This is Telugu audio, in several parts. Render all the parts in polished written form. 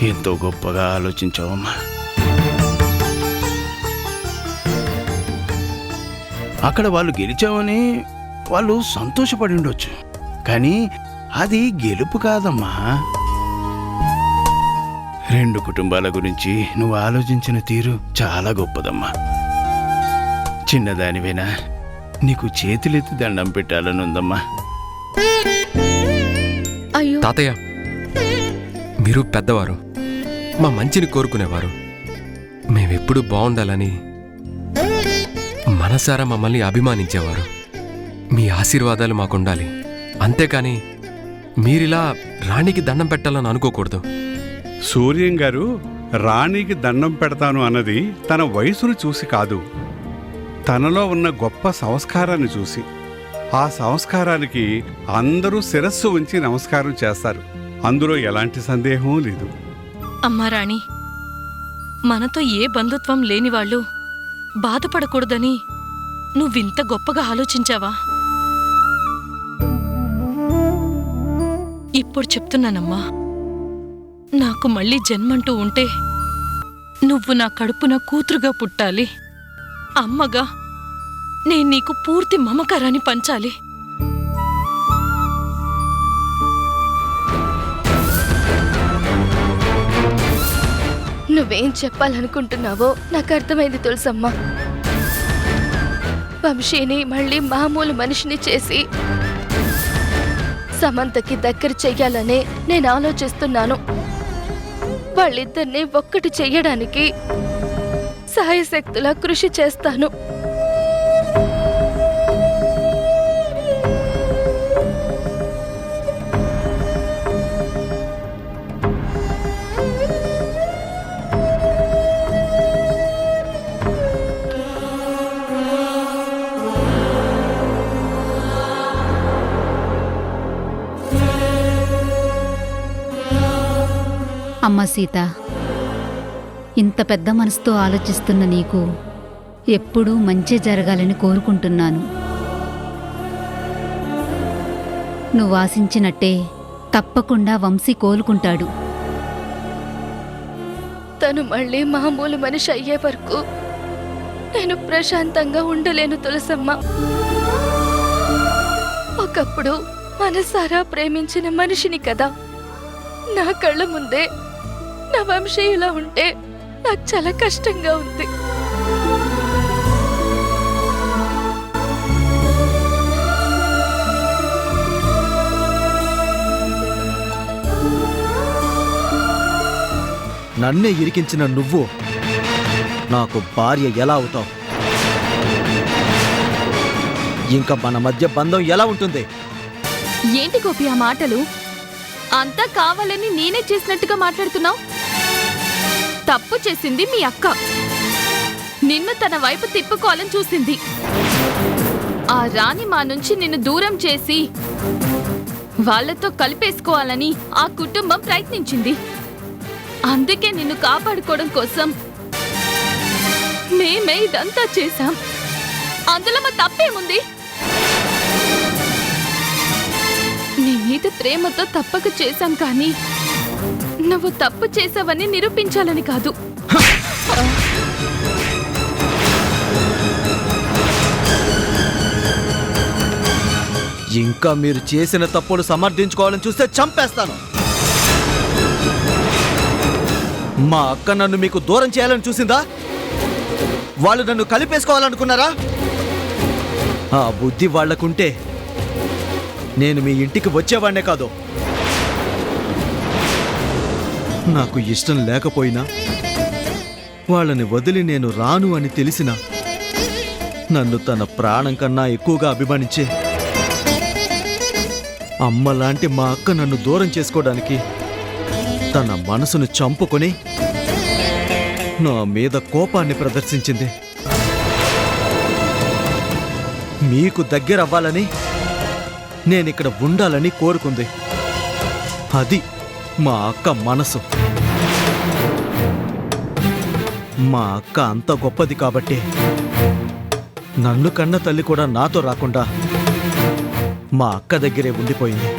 ఎంతో గొప్పగా ఆలోచించావమ్మా. అక్కడ వాళ్ళు గెలిచావని వాళ్ళు సంతోషపడి ఉండొచ్చు, కానీ అది గెలుపు కాదమ్మా. రెండు కుటుంబాల గురించి నువ్వు ఆలోచించిన తీరు చాలా గొప్పదమ్మా. చిన్నదానివేనా, నీకు చేతులెత్తి దండం పెట్టాలని ఉందమ్మా. తాతయ్య, మీరు పెద్దవారు, మా మంచిని కోరుకునేవారు. మేమెప్పుడు బాగుండాలని మనసారా మమ్మల్ని అభిమానించేవారు. మీ ఆశీర్వాదాలు మాకుండాలి, అంతేకాని మీరిలా రాణికి దండం పెట్టాలని అనుకోకూడదు. సూర్యం గారు రాణికి దండం పెడతాను అన్నది తన వయసును చూసి కాదు, తనలో ఉన్న గొప్ప సంస్కారాన్ని చూసి. ఆ సంస్కారానికి అందరూ శిరస్సు ఉంచి నమస్కారం చేస్తారు, అందులో ఎలాంటి సందేహం లేదు. అమ్మా రాణి, మనతో ఏ బంధుత్వం లేని వాళ్ళు బాధపడకూడదని నువ్వింత గొప్పగా ఆలోచించావా? ఇప్పుడు చెప్తున్నానమ్మా, నాకు మళ్ళీ జన్మంటూ ఉంటే నువ్వు నా కడుపున కూతురుగా పుట్టాలి. అమ్మగా నేను నీకు పూర్తి మమకారాన్ని పంచాలి. నువ్వేం చెప్పాలనుకుంటున్నావో నాకు అర్థమైంది తులసమ్మా. వంశీని మళ్ళీ మామూలు మనిషిని చేసి సమంతకి దగ్గర చెయ్యాలనే నేను ఆలోచిస్తున్నాను. వాళ్ళిద్దరినీ ఒక్కటి చెయ్యడానికి సాయశక్తులా కృషి చేస్తాను. అమ్మ సీత, ఇంత పెద్ద మనసుతో ఆలోచిస్తున్న నీకు ఎప్పుడూ మంచి జరగాలని కోరుకుంటున్నాను. నువ్వు ఆశించినట్టే తప్పకుండా వంశీ కోలుకుంటాడు. తను మళ్ళీ మామూలు మనిషి అయ్యే వరకు నేను ప్రశాంతంగా ఉండలేను తులసమ్మ. ఒకప్పుడు మనసారా ప్రేమించిన మనిషిని కదా, నా కళ్ళ ముందే నా వంశీ ఇలా ఉంటే నాకు చాలా కష్టంగా ఉంది. నన్నే ఇరికించిన నువ్వు నాకు భార్య ఎలా అవుతావు? ఇంకా మన మధ్య బంధం ఎలా ఉంటుంది? ఏంటి గోపి ఆ మాటలు? అంతా కావాలని నేనే చేసినట్టుగా మాట్లాడుతున్నావు. తప్పు చేసింది మీ అక్క. నిన్ను తన వైపు తిప్పుకోవాలని చూసింది. ఆ రాణి మా నుంచి నిన్ను దూరం చేసి వాళ్లతో కలిపేసుకోవాలని ఆ కుటుంబం ప్రయత్నించింది. అందుకే నిన్ను కాపాడుకోవడం కోసం మేమే ఇదంతా చేశాం. అందులో మా తప్పేముంది? నీ మీద ప్రేమతో తప్పక చేశాం, కానీ నువ్వు తప్పు చేసావని నిరూపించాలని కాదు. ఇంకా మీరు చేసిన తప్పులు సమర్థించుకోవాలని చూస్తే చంపేస్తాను. మా అక్క నన్ను మీకు దూరం చేయాలని చూసిందా? వాళ్ళు నన్ను కలిపేసుకోవాలనుకున్నారా? ఆ బుద్ధి వాళ్లకుంటే నేను మీ ఇంటికి వచ్చేవాడినే కాదు. నాకు ఇష్టం లేకపోయినా వాళ్ళని వదిలి నేను రాను అని తెలిసినా నన్ను తన ప్రాణం కన్నా ఎక్కువగా అభిమానించే అమ్మలాంటి మా అక్క నన్ను దూరం చేసుకోవడానికి తన మనసును చంపుకొని నా మీద కోపాన్ని ప్రదర్శించింది. మీకు దగ్గరవ్వాలని నేనిక్కడ ఉండాలని కోరుకుంది. అది మా అక్క మనసు. మా అక్క అంత గొప్పది కాబట్టి నన్ను కన్న తల్లి కూడా నాతో రాకుండా మా అక్క దగ్గరే ఉండిపోయింది.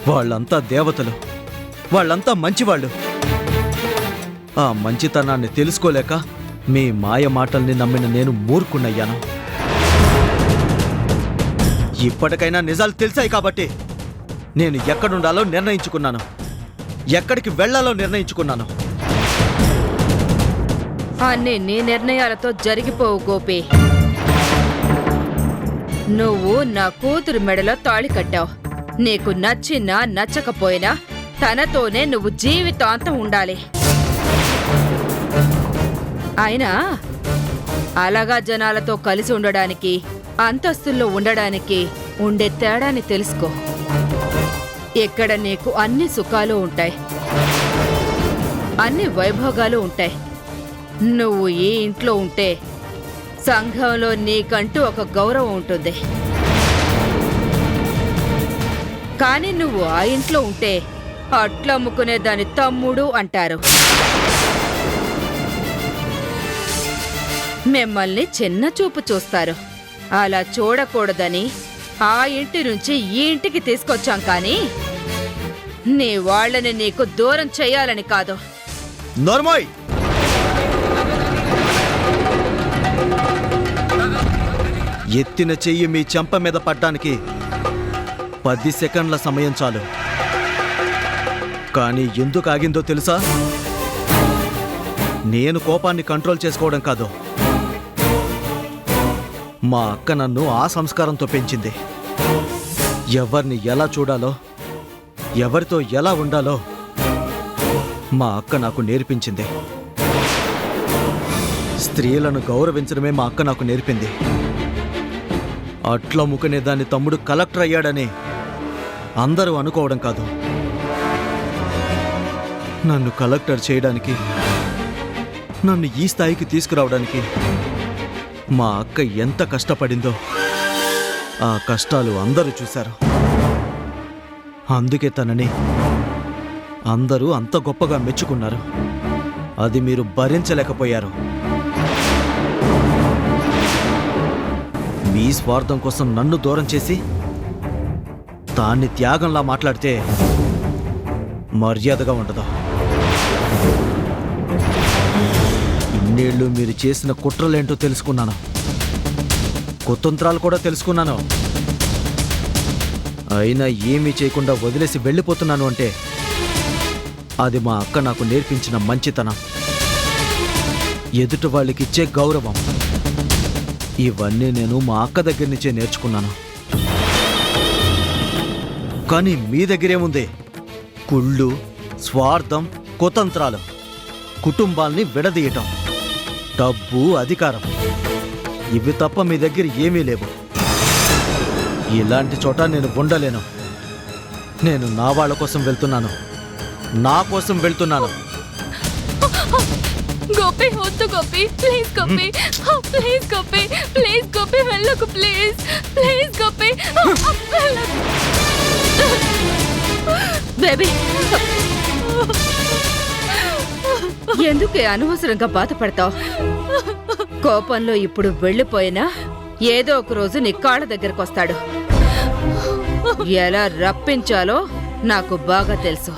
వాళ్ళంతా దేవతలు, వాళ్ళంతా మంచివాళ్ళు. ఆ మంచితనాన్ని తెలుసుకోలేక మీ మాయ మాటల్ని నమ్మిన నేను మూర్ఖుణ్ణయ్యాను. ఇప్పటికైనా నిజాలు తెలిసాయి కాబట్టి నేను ఎక్కడుండాలో నిర్ణయించుకున్నాను, ఎక్కడికి వెళ్లాలో నిర్ణయించుకున్నాను. అన్నీ నీ నిర్ణయాలతో జరిగిపోవు గోపి. నువ్వు నా కూతురు మెడలో తాళి కట్టావు. నీకు నచ్చినా నచ్చకపోయినా తనతోనే నువ్వు జీవితాంతం ఉండాలి. అయినా అలాగా జనాలతో కలిసి ఉండడానికి, అంతస్తుల్లో ఉండడానికి ఉండే తేడాని తెలుసుకో. ఇక్కడ నీకు అన్ని సుఖాలు ఉంటాయి, అన్ని వైభోగాలు ఉంటాయి. నువ్వు ఈ ఇంట్లో ఉంటే సంఘంలో నీకంటూ ఒక గౌరవం ఉంటుంది. కానీ నువ్వు ఆ ఇంట్లో ఉంటే అట్లమ్ముకునే దాని తమ్ముడు అంటారు. మిమ్మల్ని చిన్న చూపు చూస్తారు. అలా చూడకూడదని ఆ ఇంటి నుంచి ఈ ఇంటికి తీసుకొచ్చాం, కానీ నీ వాళ్ళని నీకు దూరం చెయ్యాలని కాదు. నోర్మోయ్! ఎత్తిన చెయ్యి మీ చెంప మీద పడ్డానికి 10 సెకండ్ల సమయం చాలు. కానీ ఎందుకు ఆగిందో తెలుసా? నేను కోపాన్ని కంట్రోల్ చేసుకోవడం కాదు, మా అక్క నన్ను ఆ సంస్కారంతో పెంచింది. ఎవరిని ఎలా చూడాలో, ఎవరితో ఎలా ఉండాలో మా అక్క నాకు నేర్పించింది. స్త్రీలను గౌరవించడమే మా అక్క నాకు నేర్పింది. అట్లా ముఖనే దాని తమ్ముడు కలెక్టర్ అయ్యాడని అందరూ అనుకోవడం కాదు. నన్ను కలెక్టర్ చేయడానికి, నన్ను ఈ స్థాయికి తీసుకురావడానికి మా అక్క ఎంత కష్టపడిందో ఆ కష్టాలు అందరూ చూశారు. అందుకే తనని అందరూ అంత గొప్పగా మెచ్చుకున్నారు. అది మీరు భరించలేకపోయారు. మీ స్వార్థం కోసం నన్ను దూరం చేసి దాన్ని త్యాగంలా మాట్లాడితే మర్యాదగా ఉండదు. ఇన్నేళ్ళు మీరు చేసిన కుట్రలేంటో తెలుసుకున్నాను, కుతంత్రాలు కూడా తెలుసుకున్నాను. అయినా ఏమీ చేయకుండా వదిలేసి వెళ్ళిపోతున్నాను అంటే అది మా అక్క నాకు నేర్పించిన మంచితనం, ఎదుటి వాళ్ళకిచ్చే గౌరవం. ఇవన్నీ నేను మా అక్క దగ్గర నుంచే నేర్చుకున్నాను. కానీ మీ దగ్గరేముంది? కుళ్ళు, స్వార్థం, కుతంత్రాలు, కుటుంబాల్ని విడదీయటం, డబ్బు, అధికారం. ఇవి తప్ప మీ దగ్గర ఏమీ లేవు. ఇలాంటి చోట నేను ఉండలేను. నేను నా వాళ్ళ కోసం వెళ్తున్నాను, నా కోసం వెళ్తున్నాను. గోపి వద్దు Gopi, please Gopi, please Gopi, please Gopi వెళ్ళకు, ప్లీజ్ ప్లీజ్ గోపి. బేబీ, ఎందుకే అనవసరంగా బాధపడతావు? కోపంలో ఇప్పుడు వెళ్ళిపోయినా ఏదో ఒక రోజు నీ కాళ్ళ దగ్గరకు వస్తాడు. ఎలా రప్పించాలో నాకు బాగా తెలుసు.